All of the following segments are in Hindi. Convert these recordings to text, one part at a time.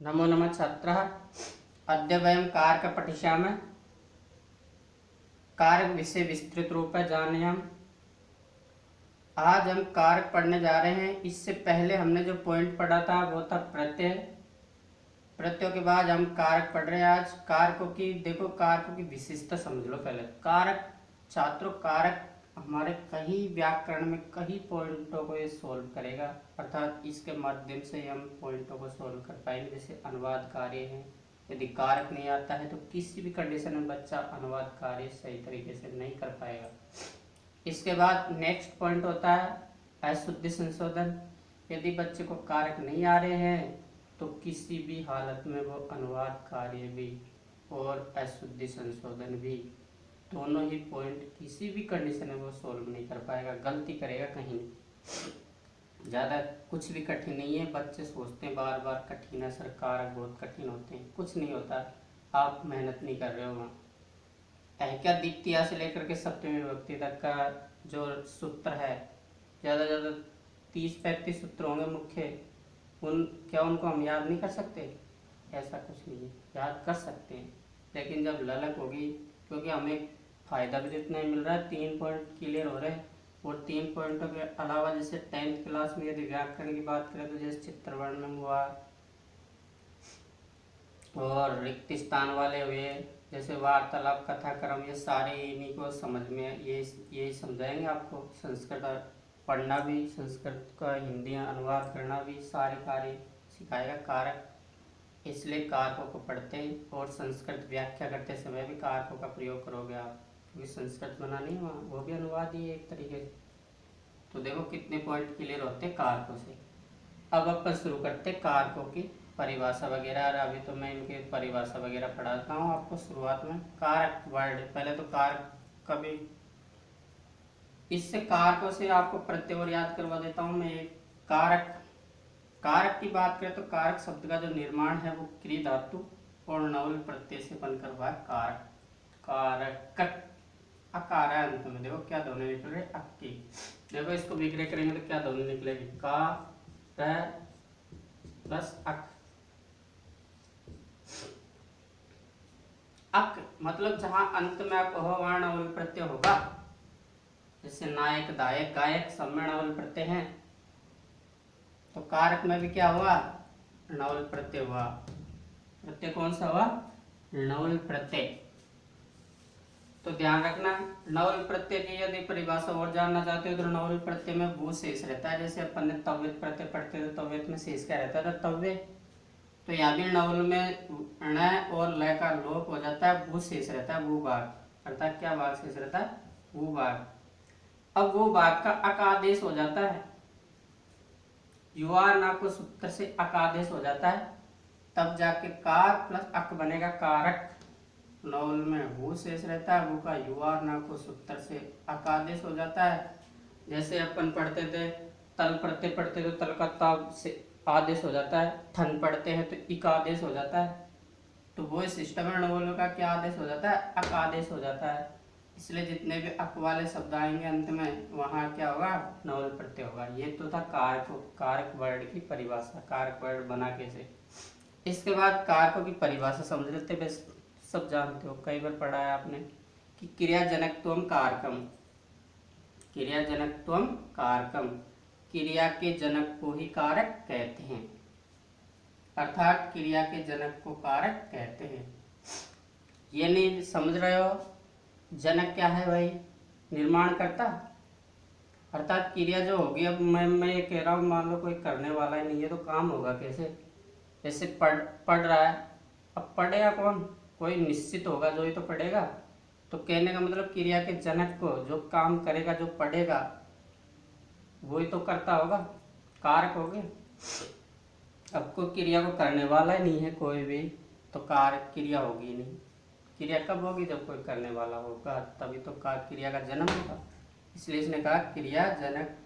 नमो नमः छात्रः। अद्य वयं कारक पठिष्यामः। कारक विषय विस्तृत रूप में जाने हम आज हम कारक पढ़ने जा रहे हैं। इससे पहले हमने जो पॉइंट पढ़ा था वो था प्रत्यय। प्रत्ययों के बाद हम कारक पढ़ रहे हैं। आज कारकों की देखो, कारकों की विशेषता समझ लो। पहले कारक छात्रों, कारक हमारे कई व्याकरण में कई पॉइंटों को ये सोल्व करेगा, अर्थात इसके माध्यम से हम पॉइंटों को सोल्व कर पाएंगे। जैसे अनुवाद कार्य है, यदि कारक नहीं आता है तो किसी भी कंडीशन में बच्चा अनुवाद कार्य सही तरीके से नहीं कर पाएगा। इसके बाद नेक्स्ट पॉइंट होता है अशुद्धि संशोधन। यदि बच्चे को कारक नहीं आ रहे हैं तो किसी भी हालत में वो अनुवाद कार्य भी और अशुद्धि संशोधन भी दोनों ही पॉइंट किसी भी कंडीशन में वो सोल्व नहीं कर पाएगा, गलती करेगा कहीं। ज़्यादा कुछ भी कठिन नहीं है। बच्चे सोचते हैं बार बार कठिन है सर, कारक बहुत कठिन होते हैं। कुछ नहीं होता, आप मेहनत नहीं कर रहे हो। वहाँ क्या द्वितीया से लेकर के सप्तमी विभक्ति तक का जो सूत्र है, ज़्यादा ज़्यादा 30-35 सूत्र होंगे मुख्य। उनको हम याद नहीं कर सकते? ऐसा कुछ नहीं है, याद कर सकते हैं, लेकिन जब ललक होगी, क्योंकि हमें फ़ायदा भी जितना ही मिल रहा है, 3 पॉइंट क्लियर हो रहे हैं। और 3 पॉइंटों के अलावा जैसे 10th क्लास में यदि व्याकरण की बात करें तो जैसे चित्रवर्णन हुआ और रिक्त स्थान वाले हुए, जैसे वार्तालाप, कथाक्रम, ये सारे इन्हीं को समझ में ये समझाएंगे आपको। संस्कृत पढ़ना भी, संस्कृत का हिंदी अनुवाद करना भी, सारे कार्य सिखाएगा कारक। इसलिए कारकों को पढ़ते हैं और संस्कृत व्याख्या करते समय भी कारकों का प्रयोग करोगे आप, क्योंकि संस्कृत बनानी है वहाँ, वो भी अनुवाद ही है एक तरीके से। तो देखो कितने पॉइंट क्लियर होते हैं कारकों से। अब अपन शुरू करते हैं कारकों की परिभाषा वगैरह। और अभी तो मैं इनकी परिभाषा वगैरह पढ़ाता हूँ आपको शुरुआत में। कारक वर्ड, पहले तो कारक कभी, इससे कारकों से आपको प्रत्यय और याद करवा देता हूँ मैं। कारक, कारक की बात करें तो कारक शब्द का जो निर्माण है वो क्रिया धातु और नवल प्रत्यय से बनकर हुआ है कारक। कारक अकार है अंत में, देखो क्या दोनों निकल रहे, अक्की। देखो इसको विग्रह करेंगे तो क्या दोनों निकलेगी, का प्लस अक। अक मतलब जहां अंत में अक हो वहां नवल प्रत्यय होगा। जैसे नायक, दायक, गायक सब में नवल प्रत्यय हैं, तो कारक में भी क्या हुआ, नवल प्रत्यय हुआ। प्रत्यय कौन सा हुआ, नवल प्रत्यय। तो ध्यान रखना, नवल प्रत्यय की यदि परिभाषा और जानना चाहते हो तो नवल प्रत्यय में भू शेष रहता है। जैसे अपन ने तव्यत प्रत्यय पढ़ते थे, तव्यत में शेष क्या रहता था, तव्य। तो यहाँ भी नवल में ण और ल का लोप हो जाता है, भू शेष रहता है, भूभाग। अर्थात क्या भाग शेष रहता है, भूभाग। अब वो भाग का अकादेश हो जाता है, युवा ना को सूत्र से अकादेश हो जाता है, तब जाके कार प्लस अक बनेगा कारक। नवल में भू शेष रहता है, भू का युवा ना को सूत्र से अकादेश हो जाता है। जैसे अपन पढ़ते थे तल प्रत्यय पढ़ते थे, तल का ताब से आदेश हो जाता है। ठन पढ़ते हैं तो इक आदेश हो जाता है। तो वो सिस्टम है, नवलों का क्या आदेश हो जाता है, अक आदेश हो जाता है। इसलिए जितने भी अक वाले शब्द आएंगे अंत में वहाँ क्या होगा, नवल प्रत्यय होगा। ये तो था कारक वर्ड की परिभाषा, कारक वर्ड बना कैसे। इसके बाद कारकों की परिभाषा समझ लेते हैं। बस सब जानते हो, कई बार पढ़ा है आपने कि क्रियाजनकत्वम कारकम। क्रियाजनकत्वम कारकम, क्रिया के जनक को ही कारक कहते हैं, अर्थात क्रिया के जनक को कारक कहते हैं। ये नहीं समझ रहे हो, जनक क्या है भाई, निर्माण करता, अर्थात क्रिया जो होगी। अब मैं ये कह रहा हूँ, मान लो कोई करने वाला ही नहीं है तो काम होगा कैसे। जैसे पढ़ रहा है, अब पढ़ेगा कौन, कोई निश्चित होगा जो ही तो पढ़ेगा। तो कहने का मतलब क्रिया के जनक को, जो काम करेगा, जो पढ़ेगा, वही तो करता होगा, कारक हो गए। अब कोई क्रिया को करने वाला ही नहीं है कोई भी, तो कारक क्रिया होगी नहीं। क्रिया कब होगी, जब कोई करने वाला होगा, तभी तो क्रिया का जन्म होगा। इसलिए इसने कहा क्रिया जनक,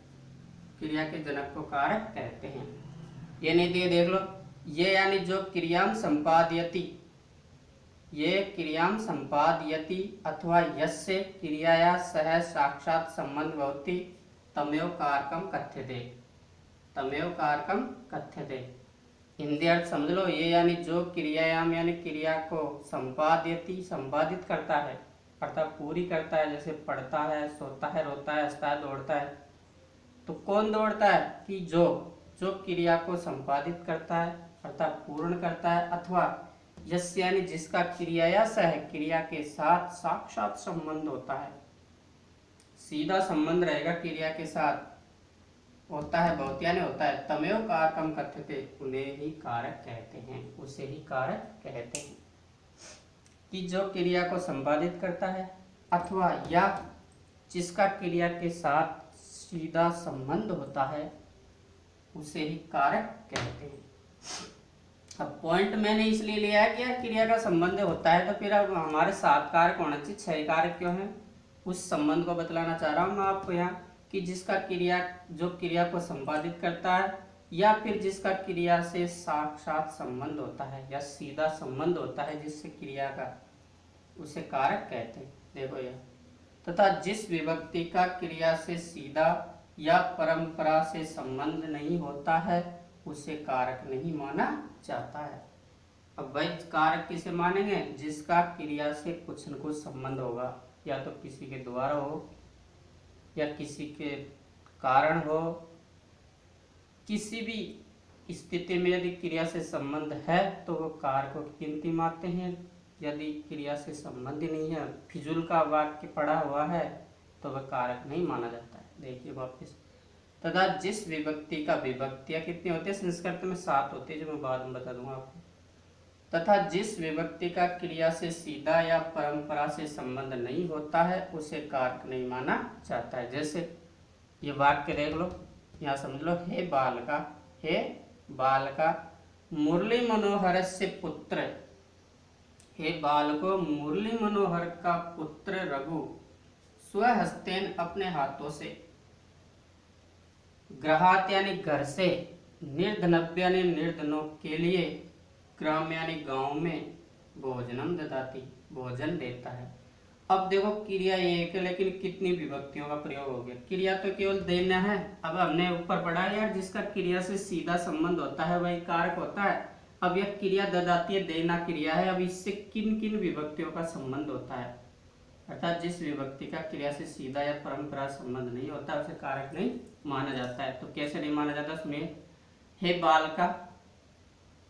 क्रिया के जनक को कारक कहते हैं। ये नहीं दिए, देख लो, ये यानी जो क्रियाम संपादयति, ये क्रियाम संपादयति अथवा यस्य क्रियाया सह साक्षात संबंध भवति तमेव कारकम कथ्यते, तमेव कारकम कथ्यते। हिंदी अर्थ समझ लो ये, यानी जो क्रियायाम यानी क्रिया को संपादित करता है अर्थात पूरी करता है, जैसे पढ़ता है, सोता है, रोता है, हंसता है, दौड़ता है। तो कौन दौड़ता है कि जो जो क्रिया को संपादित करता है अर्थात पूर्ण करता है, अथवा यस्य यानी जिसका क्रिया सह क्रिया के साथ साक्षात संबंध होता है, सीधा संबंध रहेगा क्रिया के साथ होता है, बहुत यानी होता है, तमेव कारकम कथ्यते, उन्हें ही कारक कहते हैं, उसे ही कारक कहते हैं। कि जो क्रिया को संपादित करता है अथवा या जिसका क्रिया के साथ सीधा संबंध होता है उसे ही कारक कहते हैं। अब पॉइंट मैंने इसलिए लिया है कि क्रिया का संबंध होता है, तो फिर अब हमारे 7 कारक होना चाहिए, 6 कारक क्यों हैं, उस संबंध को बतलाना चाह रहा हूँ मैं आपको यहाँ, कि जिसका जो क्रिया को संपादित करता है या फिर जिसका क्रिया से साक्षात संबंध होता है या सीधा संबंध होता है जिससे क्रिया का, उसे कारक कहते हैं। देखो यह, तथा जिस विभक्ति का क्रिया से सीधा या परंपरा से संबंध नहीं होता है उसे कारक नहीं माना जाता है। अब भाई कारक किसे मानेंगे, जिसका क्रिया से कुछ न कुछ संबंध होगा, या तो किसी के द्वारा हो या किसी के कारण हो, किसी भी स्थिति में यदि क्रिया से संबंध है तो वो कारकों की गिनती मानते हैं। यदि क्रिया से संबंध ही नहीं है, फिजूल का वाक्य पड़ा हुआ है, तो वह कारक नहीं माना जाता है। देखिए वापस, तथा जिस विभक्ति का, विभक्तियां कितनी होती है संस्कृत में, 7 होती है, जो मैं बाद में बता दूंगा आपको। तथा जिस विभक्ति का क्रिया से सीधा या परंपरा से संबंध नहीं होता है उसे कारक नहीं माना जाता है। जैसे ये वाक्य देख लो, यहाँ समझ लो, हे बालका मुरली मनोहर से पुत्र, हे बालको मुरली मनोहर का पुत्र रघु स्वहस्तेन अपने हाथों से, ग्रहात यानी घर से, निर्धनभ्य यानी निर्धनों के लिए, ग्राम यानी गांव में, भोजनम ददाति भोजन देता है। अब देखो क्रिया एक है लेकिन कितनी विभक्तियों का प्रयोग हो गया। क्रिया तो केवल देना है, अब हमने ऊपर पढ़ा यार जिसका क्रिया से सीधा संबंध होता है वही कारक होता है। अब यह क्रिया ददाती है, देना क्रिया है, अब इससे किन किन विभक्तियों का संबंध होता है, अर्थात जिस विभक्ति का क्रिया से सीधा या परंपरा संबंध नहीं होता उसे कारक नहीं माना जाता है। तो कैसे नहीं माना जाता, सुनिए, हे बालका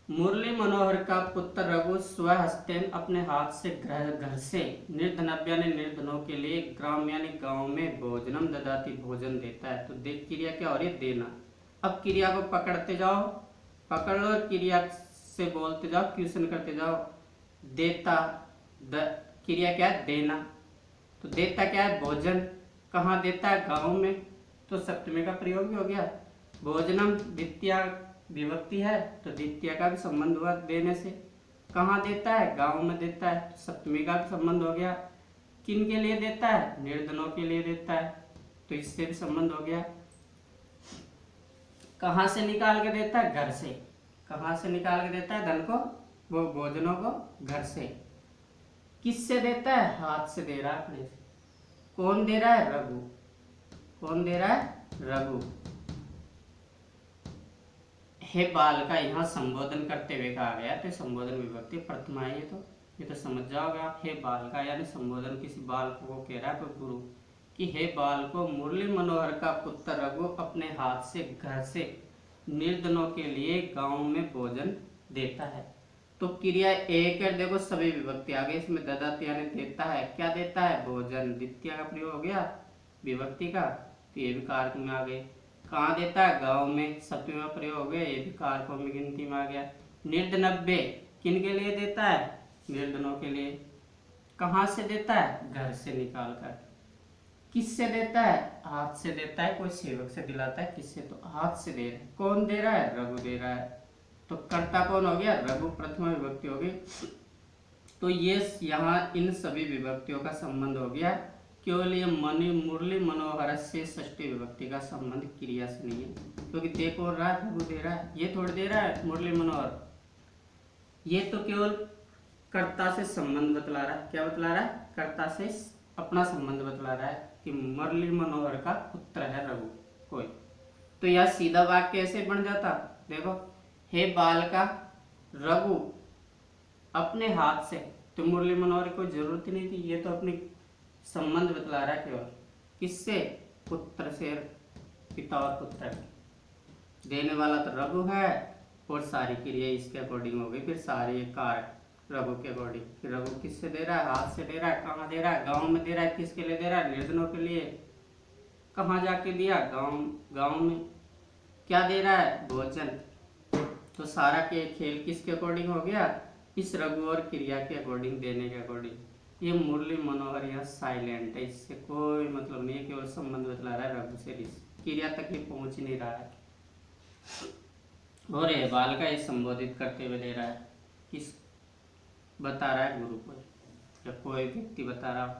मुरली मनोहर का पुत्र रघु स्वहस्तेन अपने हाथ से घर से, निर्धनभ्य ने निर्धनों के लिए, ग्राम यानी गांव में, भोजनम ददाती भोजन देता है। तो देख क्रिया क्या हो रही है, देना। अब क्रिया को पकड़ते जाओ, पकड़ लो, क्रिया से बोलते जाओ, क्वेश्चन करते जाओ। देता, क्रिया क्या है, देना। तो देता क्या है, भोजन। कहाँ देता है, गांव में, तो सप्तमी का प्रयोग भी हो गया। भोजनम द्वितीय विभक्ति है तो द्वितीय का भी संबंध हुआ देने से। कहाँ देता है, गांव में देता है, तो सप्तमी का भी संबंध हो गया। किन के लिए देता है, निर्धनों के लिए देता है, तो इससे भी संबंध हो गया। कहाँ से निकाल के देता है, घर से। कहाँ से निकाल के देता है धन को, वो भोजनों को घर से। किससे देता है, हाथ से दे रहा है अपने से। कौन दे रहा है, रघु। कौन दे रहा है, रघु। हे बाल का यहाँ संबोधन करते हुए कहा गया, तो संबोधन विभक्ति प्रथमा है। ये तो समझ जाओगे आप। हे बाल का यानी संबोधन किसी बाल को कह रहा है कोई गुरु, कि हे बाल को मुरली मनोहर का पुत्र रघु अपने हाथ से घर से निर्धनों के लिए गांव में भोजन देता है। तो क्रिया एक है, देखो सभी विभक्ति आ गई इसमें, ददाती यानी देता है। क्या देता है, भोजन। द्वितीय का प्रयोग हो गया विभक्ति का, तो ये भी कारक में आ गए। कहाँ देता है, गांव में। सप्तमी में प्रयोग हो गया, ये भी कारकों में गिनती में आ गया। निर्धनभ्य किन के लिए देता है, निर्धनों के लिए। कहाँ से देता है, घर से निकाल कर। किससे देता है, हाथ से देता है, कोई सेवक से दिलाता है। किससे, तो हाथ से दे रहा है। कौन दे रहा है, रघु दे रहा है। तो कर्ता कौन हो गया, रघु, प्रथमा विभक्ति हो गई। तो ये यहाँ इन सभी विभक्तियों का संबंध हो गया। केवल ये मुरली मनोहर से षष्ठी विभक्ति का संबंध क्रिया से नहीं है, क्योंकि देखो रहा है, रघु दे रहा है, ये थोड़ी दे रहा है मुरली मनोहर। ये तो केवल कर्ता से संबंध बतला रहा है। क्या बतला रहा है, कर्ता से अपना संबंध बतला रहा है कि मुरली मनोहर का पुत्र है रघु कोई। तो यह सीधा वाक्य कैसे बन जाता, देखो, हे बालका रघु अपने हाथ से, तो मुरली मनोहर को जरूरत नहीं थी, ये तो अपनी संबंध बतला रहा है केवल। किससे? पुत्र से, पिता और पुत्र। देने वाला तो रघु है और सारी क्रिया इसके अकॉर्डिंग हो गई, फिर सारे कारक रघु के अकॉर्डिंग। फिर रघु किससे दे रहा है? हाथ से दे रहा है। कहाँ दे रहा है? गांव में दे रहा है। किसके लिए दे रहा है? निर्धनों के लिए। कहाँ जाके दिया? गांव में। क्या दे रहा है? भोजन। तो सारा के खेल किसके अकॉर्डिंग हो गया? इस रघु और क्रिया के अकॉर्डिंग, देने के अकॉर्डिंग। ये मुरली मनोहर यहाँ साइलेंट है, इससे कोई मतलब नहीं है, केवल संबंध बतला रहा है रघु से, क्रिया तक ये पहुंच नहीं रहा है। और ये बाल का ये संबोधित करते हुए दे रहा है, किस बता रहा है? गुरु को, या कोई व्यक्ति बता रहा हो।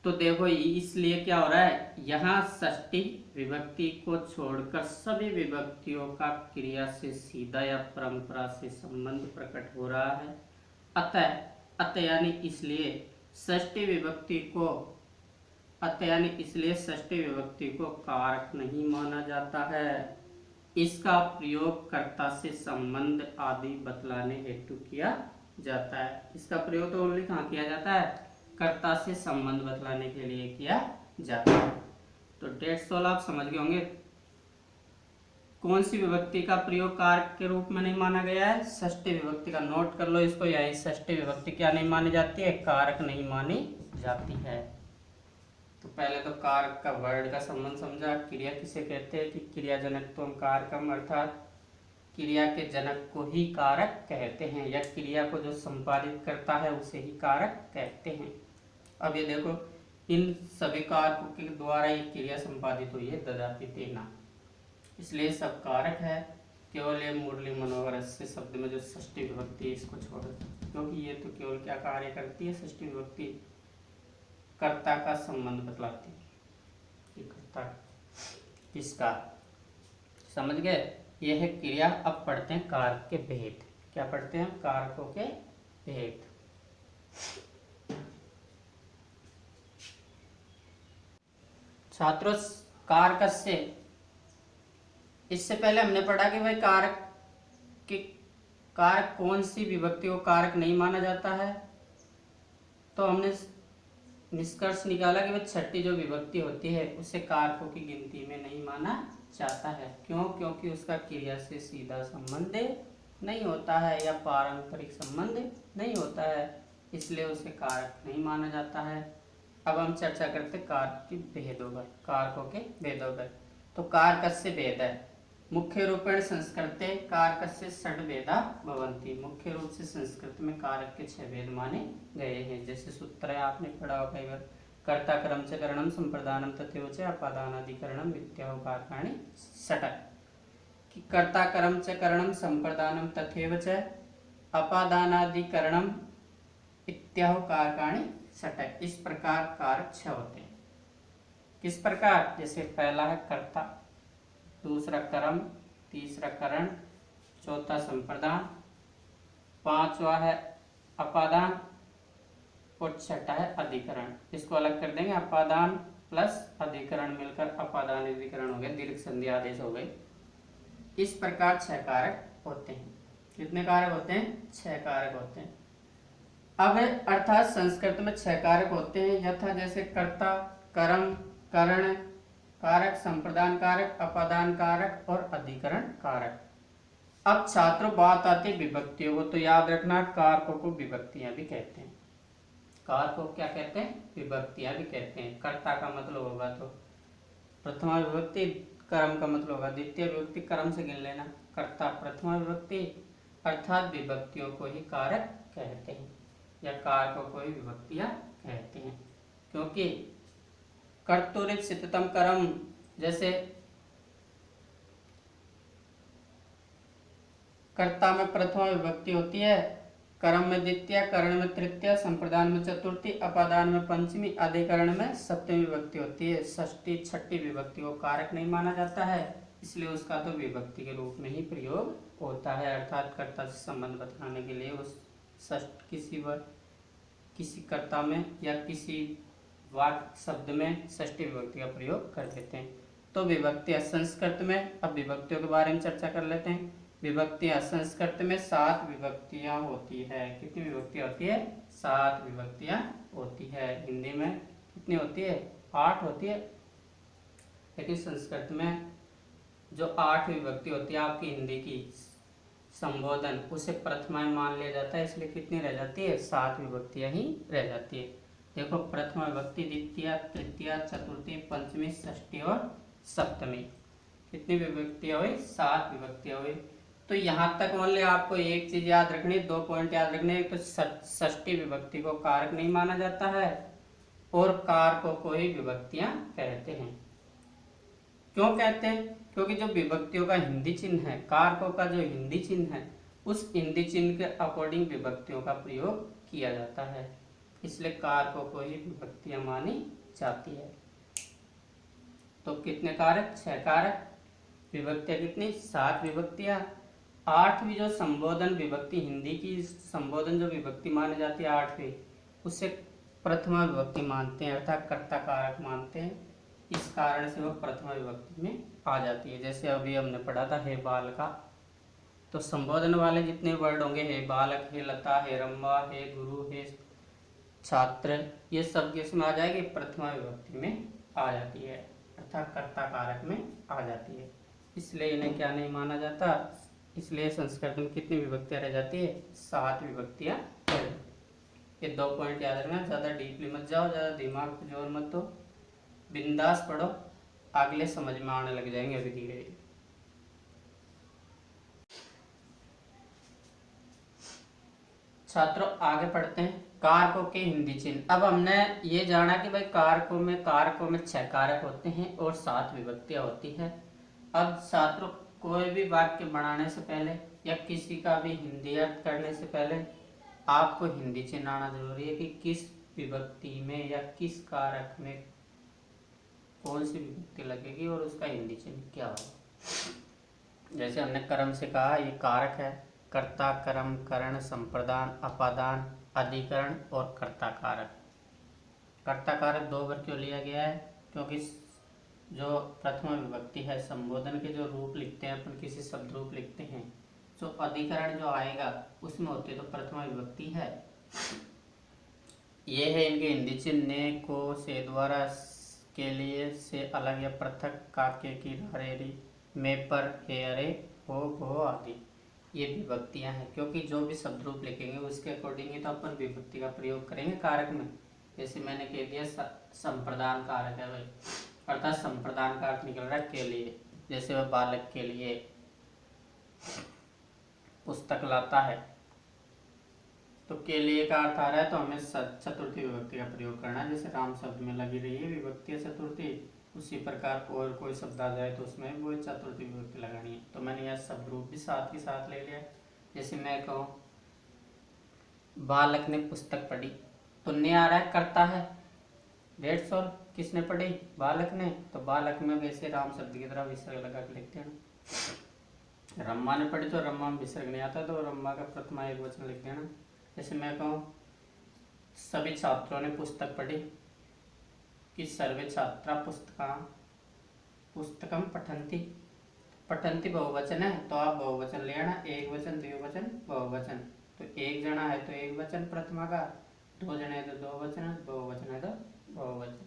तो देखो इसलिए क्या हो रहा है, यहाँ षष्ठी विभक्ति को छोड़कर सभी विभक्तियों का क्रिया से सीधा या परंपरा से संबंध प्रकट हो रहा है। अतः यानी इसलिए षष्ठी विभक्ति को कारक नहीं माना जाता है। इसका प्रयोग कर्ता से संबंध आदि बतलाने हेतु किया जाता है। इसका प्रयोग तो ओनली कहाँ किया जाता है? कर्ता से संबंध बतलाने के लिए किया जाता है। तो डेट्स ऑल आप समझ गए होंगे कौन सी विभक्ति का प्रयोग कारक के रूप में नहीं माना गया है? षष्ठी विभक्ति का। नोट कर लो इसको, यही षष्ठी विभक्ति क्या नहीं मानी जाती है? कारक नहीं मानी जाती है। तो पहले तो कारक का वर्ड का संबंध समझा। क्रिया किसे कहते हैं? कि क्रियाजनक तो कारकम, अर्थात क्रिया के जनक को ही कारक कहते हैं, या क्रिया को जो संपादित करता है उसे ही कारक कहते हैं। अब ये देखो, इन सभी कारकों के द्वारा ये क्रिया संपादित हुई है, ददाति तेना, इसलिए सब कारक है। केवल ये मुरली मनोहर से शब्द में जो षष्ठी विभक्ति है इसको छोड़, क्योंकि ये तो केवल क्या कार्य करती है? षष्ठी विभक्ति कर्ता का संबंध बतलाती है कि कर्ता किसका। समझ गए? यह है क्रिया। अब पढ़ते हैं कारक के भेद। क्या पढ़ते हैं? कारकों के भेद। छात्रों, कारकस्य, इससे पहले हमने पढ़ा कि भाई कारक कौन सी विभक्ति को कारक नहीं माना जाता है। तो हमने निष्कर्ष निकाला कि वह छठी जो विभक्ति होती है उसे कारकों की गिनती में नहीं माना जाता है। क्यों? क्योंकि उसका क्रिया से सीधा संबंध नहीं होता है या पारंपरिक संबंध नहीं होता है, इसलिए उसे कारक नहीं माना जाता है। अब हम चर्चा करते कारक के भेदों पर, कारकों के भेदों पर। तो कारकस्य भेद है मुख्य रूपेण संस्कृते कारकस्य षड् भेदा भवन्ति। मुख्य रूप से संस्कृत में कारक के 6 भेद माने गए हैं। जैसे सूत्र है, आपने पढ़ा होगा कई बार, कर्ता कर्म च करणम संप्रदानम तथैव च अपादानादिकरणम इत्याहु कारकाणि षट्। कि कर्ता कर्म च करणम संप्रदानम तथैव च अपादानादिकरणम इत्याहु कारकाणि षट्। इस प्रकार कारक 6 होते हैं। किस प्रकार? जैसे पहला है कर्ता, दूसरा कर्म, तीसरा करण, चौथा संप्रदान, पांचवा है अपादान और छठा है अधिकरण। इसको अलग कर देंगे, अपादान प्लस अधिकरण मिलकर अपादान अधिकरण हो गया, दीर्घ संधि आदेश हो गए। इस प्रकार 6 कारक होते हैं। कितने कारक होते हैं? 6 कारक होते हैं। अब अर्थात संस्कृत में 6 कारक होते हैं, यथा जैसे कर्ता, कर्म, करण कारक, संप्रदान कारक, अपादान कारक और अधिकरण कारक। अब छात्रों बात आती है विभक्तियों को, तो याद रखना कारकों को विभक्तियां भी कहते हैं। कारकों को क्या कहते हैं? विभक्तियां भी कहते हैं। कर्ता का मतलब होगा तो प्रथमा विभक्ति, कर्म का मतलब होगा द्वितीय विभक्ति, कर्म से गिन लेना। कर्ता प्रथमा विभक्ति, अर्थात विभक्तियों को ही कारक कहते हैं या कारकों को ही विभक्तियां कहते हैं। क्योंकि कर्तुरित सिद्धतम कर्म, जैसे कर्ता में प्रथमा विभक्ति होती है, कर्म में द्वितीय, करण में तृतीय, संप्रदान में चतुर्थी, अपादान में पंचमी, अधिकरण में सप्तमी विभक्ति होती है। षष्ठी छठी विभक्ति को कारक नहीं माना जाता है, इसलिए उसका तो विभक्ति के रूप में ही प्रयोग होता है। अर्थात कर्ता से संबंध बताने के लिए उस किसी कर्ता में या किसी वाक्य शब्द में षष्ठी विभक्ति का प्रयोग कर देते हैं। तो विभक्ति संस्कृत में, अब विभक्तियों के बारे में चर्चा कर लेते हैं। विभक्तियां, संस्कृत में 7 विभक्तियां होती है। कितनी विभक्तियां होती है? 7 विभक्तियां होती है। हिंदी में कितनी होती है? 8 होती है। लेकिन संस्कृत में जो 8 विभक्ति होती है आपकी हिंदी की संबोधन, उसे प्रथमा मान लिया जाता है, इसलिए कितनी रह जाती है? 7 विभक्तियां ही रह जाती है। देखो, प्रथमा विभक्ति, द्वितीय, तृतीय, चतुर्थी, पंचमी, षष्ठी और सप्तमी। कितनी विभक्तियां हुई? 7 विभक्तियां हुई। तो यहाँ तक ओनली आपको एक चीज याद रखनी, 2 पॉइंट याद रखने। तो षष्ठी विभक्ति को कारक नहीं माना जाता है और कारकों को ही विभक्तियां कहते हैं। क्यों कहते हैं? क्योंकि जो विभक्तियों का हिंदी चिन्ह है, कारकों का जो हिंदी चिन्ह है, उस हिंदी चिन्ह के अकॉर्डिंग विभक्तियों का प्रयोग किया जाता है, इसलिए कारकों को ही विभक्तियां मानी जाती है। तो कितने कारक? 6 कारक। विभक्तियां कितनी? 7 विभक्तियां। 8वीं जो संबोधन विभक्ति, हिंदी की संबोधन जो विभक्ति मानी जाती है 8वीं, उसे प्रथमा विभक्ति मानते हैं, अर्थात कर्ता कारक मानते हैं। इस कारण से वह प्रथमा विभक्ति में आ जाती है। जैसे अभी हमने पढ़ा था हे बालका, तो संबोधन वाले जितने वर्ड होंगे, हे बालक, हे लता, हे रंभा, हे गुरु, हे छात्र, ये सब किसमें आ जाएगी? प्रथमा विभक्ति में आ जाती है, अर्थात कर्ता कारक में आ जाती है। इसलिए इन्हें क्या नहीं माना जाता। इसलिए संस्कृत में कितनी विभक्तियां रह जाती है? 7 विभक्तियां। ये 2 पॉइंट याद रखना, ज्यादा डीपली मत जाओ, ज्यादा दिमाग को जोर मत दो, बिंदास पढ़ो, अगले समझ में आने लग जाएंगे अभी धीरे धीरे। छात्रों आगे पढ़ते हैं, कारकों के हिंदी चिन्ह। अब हमने ये जाना कि भाई कारकों में 6 कारक होते हैं और 7 विभक्तियां होती है। अब छात्रों, कोई भी वाक्य बनाने से पहले या किसी का भी हिंदी अर्थ करने से पहले आपको हिंदी चिन्ह आना जरूरी है कि किस विभक्ति में या किस कारक में कौन सी विभक्ति लगेगी और उसका हिंदी चिन्ह क्या होगा। जैसे हमने कर्म से कहा, ये कारक है, कर्ता, कर्म, करण, संप्रदान, अपादान, अधिकरण और कर्ता कारक। कर्ता कारक 2 बार क्यों लिया गया है? क्योंकि जो प्रथमा विभक्ति है, संबोधन के जो रूप लिखते हैं अपन, किसी शब्द रूप लिखते हैं, जो अधिकरण जो आएगा उसमें होती है तो प्रथमा विभक्ति है। ये है इनके हिंदी चिन्ह, ने, को, से, द्वारा, के लिए, से, अलग या पृथक, काके, की, रेरी, में, पर, हे, अरे, हो, भो आदि। ये विभक्तियां हैं, क्योंकि जो भी शब्द रूप लिखेंगे उसके अकॉर्डिंग ही तो अपन विभक्ति का प्रयोग करेंगे कारक में। जैसे मैंने कह दिया संप्रदान कारक है भाई, अर्थात संप्रदान का अर्थ निकल रहा है के लिए। जैसे वह बालक के लिए पुस्तक लाता है, तो के लिए का अर्थ आ रहा है, तो हमें चतुर्थी विभक्ति का प्रयोग करना है। जैसे राम शब्द में लगी रही है विभक्ति चतुर्थी, उसी प्रकार और कोई शब्द आ जाए तो उसमें वो चतुर्थी विभक्ति लगानी है। तो मैंने यह शब्द रूप भी साथ के साथ ले लिया। जैसे मैं कहूँ बालक ने पुस्तक पढ़ी, तो ने आ रहा है कर्ता है, डेट्स ऑल। किसने पढ़ी? बालक ने। तो बालक में वैसे राम शब्द की तरह विसर्ग लगा के लिखते हैं। रम्मा ने पढ़ी, तो रम्मा में विसर्ग नहीं आता, तो रम्मा का प्रथमा एक वचन लिख देना। जैसे मैं कहूँ सभी छात्रों ने पुस्तक पढ़ी, कि सर्वे छात्रा पुस्तकम पठन्ति। पठन्ति बहुवचन है, तो आप बहुवचन ले आना, एक वचन, द्विवचन, बहुवचन। तो एक जना है तो एक वचन प्रथमा का, 2 जने है तो 2 वचन, बहुवचन है तो बहुवचन।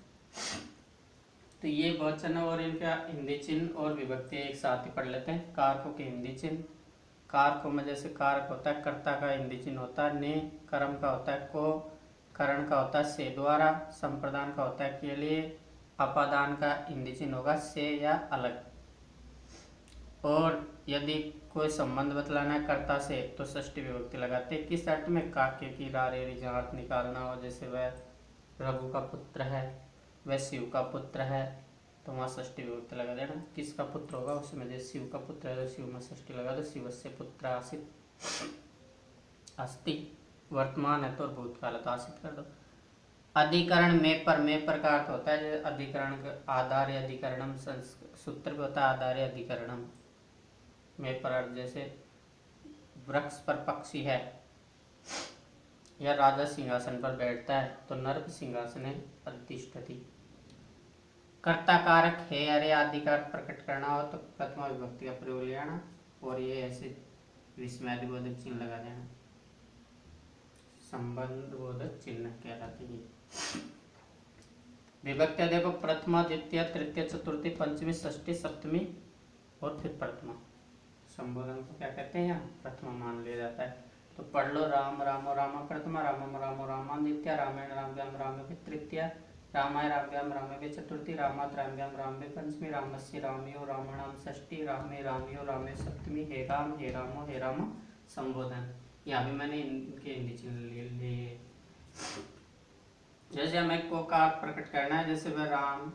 तो ये वचन और इनका हिंदी चिन्ह और विभक्ति एक साथ ही पढ़ लेते हैं। कारकों के हिंदी चिन्ह। कारकों में जैसे कारक होता है, कर्ता का हिंदी चिन्ह होता है ने, कर्म का होता है को, करण का होता है से, द्वारा, संप्रदान का होता है के लिए, अपादान का हिंदी चिन्ह होगा से या अलग। और यदि कोई संबंध बतलाना है कर्ता से तो षष्ठी विभक्ति लगाते हैं। किस अर्थ में? काके, की, रारेरी, जहाँ अर्थ निकालना हो। जैसे वह रघु का पुत्र है, वह शिव का पुत्र है, तो वहाँ षष्ठी विभक्ति लगा देना। किसका पुत्र होगा उसमें, जैसे शिव का पुत्र है तो शिव में षष्ठी लगा दो, शिवस्य पुत्र आसित, अस्ति वर्तमान है तो भूतकाल है तो आसित कर दो। अधिकरण में पर का अर्थ होता है अधिकरण का आधार, अधिकरणम सूत्र पे होता है आधार अधिकरणम। में पर अर्थ जैसे वृक्ष पर पक्षी है या राजा सिंहासन पर बैठता है तो नर्प सिंहासने अधिष्ठति। कर्ता कारक है अरे आदि का अर्थ प्रकट करना हो तो प्रथमा विभक्ति का प्रयोग ले आना। और ये ऐसे विस्मयादिबोधक चिन्ह लगा देना, संबंध बोधक चिन्ह कहलाते हैं। विभक्तियां देखो, प्रथमा, द्वितीय, तृतीय, चतुर्थी, पंचमी, षष्ठी, सप्तमी और फिर प्रथमा। संबोधन को क्या कहते हैं, यहाँ प्रथमा मान लिया जाता है। तो पढ़ लो, राम रामो रामा प्रथमा, रामम रामो रामा द्वितीय, रामायण रामव्याम रामे तृतीय, रामाय रामव्याम रामे चतुर्थी, रामात रामव्याम रामे पंचमी, रामस्य रामयो रामणाम षष्ठी, रामे रामयो रामे सप्तमी, हे रामो हे राम संबोधन। यहाँ भी मैंने इनके हिंदी चिन्ह लिए। जैसे हमें को का प्रकट करना है, जैसे वह राम,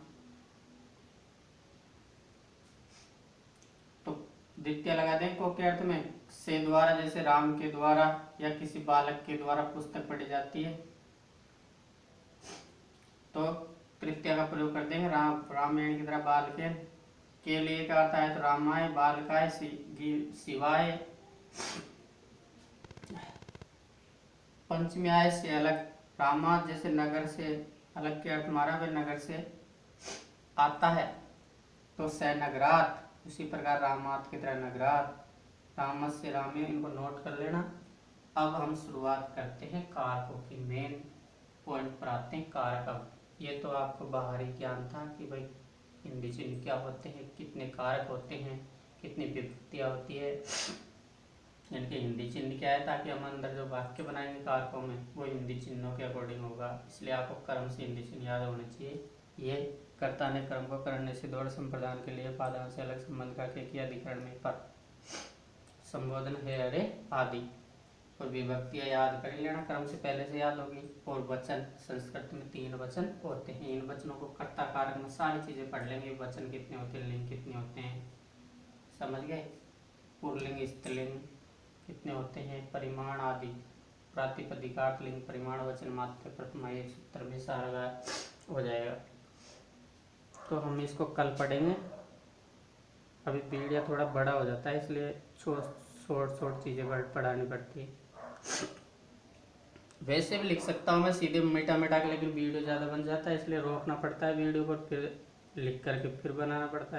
तो द्वितीय लगा दें को के अर्थ में, से द्वारा, जैसे राम के द्वारा या किसी बालक के द्वारा पुस्तक पढ़ी जाती है, तो तृतीय का प्रयोग कर देंगे, रामायण की तरह बाल के लिए क्या आता है, तो रामाय, बालकाय, शिवाय। पंचमी आय से अलग, रामा जैसे नगर से अलग के अर्थ मारा, वे नगर से आता है, तो स नगरात, उसी प्रकार रामात की तरह नगरात, रामस्य रामे, इनको नोट कर लेना। अब हम शुरुआत करते हैं कारकों की, मेन पॉइंट पर आते हैं कारक। ये तो आपको बाहरी ज्ञान था कि भाई हिंदी चिन्ह क्या होते हैं, कितने कारक होते हैं, कितनी विभक्तियाँ होती है, इनके हिंदी चिन्ह क्या है, ताकि हम अंदर जो वाक्य बनाएंगे कारकों में वो हिंदी चिन्हों के अकॉर्डिंग होगा। इसलिए आपको क्रम से हिंदी चिन्ह याद होने चाहिए। ये कर्ता ने क्रम को करने से दौड़ संप्रदान के लिए पादान से अलग संबंध का किया अधिकरण में पर, संबोधन है अरे आदि। और विभक्तियाँ याद कर लेना, क्रम से पहले से याद होगी। और वचन, संस्कृत में 3 वचन होते हैं, इन वचनों को कर्ता कारक में सारी चीजें पढ़ लेंगे, वचन कितने होते हैं, लिंग कितने होते हैं, समझ गए, पुल्लिंग स्त्रीलिंग कितने होते हैं, परिमाण आदि, प्रातिपदिकार्थ, लिंग, परिमाण, वचन, मात्र, प्रथमा, एक सूत्र में सारा हो जाएगा। तो हम इसको कल पढ़ेंगे। अभी वीडियो थोड़ा बड़ा हो जाता है, इसलिए शॉर्ट चीज़ें पढ़ानी पड़ती है। वैसे भी लिख सकता हूँ मैं सीधे मिटा के, लेकिन वीडियो ज़्यादा बन जाता है, इसलिए रोकना पड़ता है वीडियो को, फिर लिख करके फिर बनाना पड़ता है।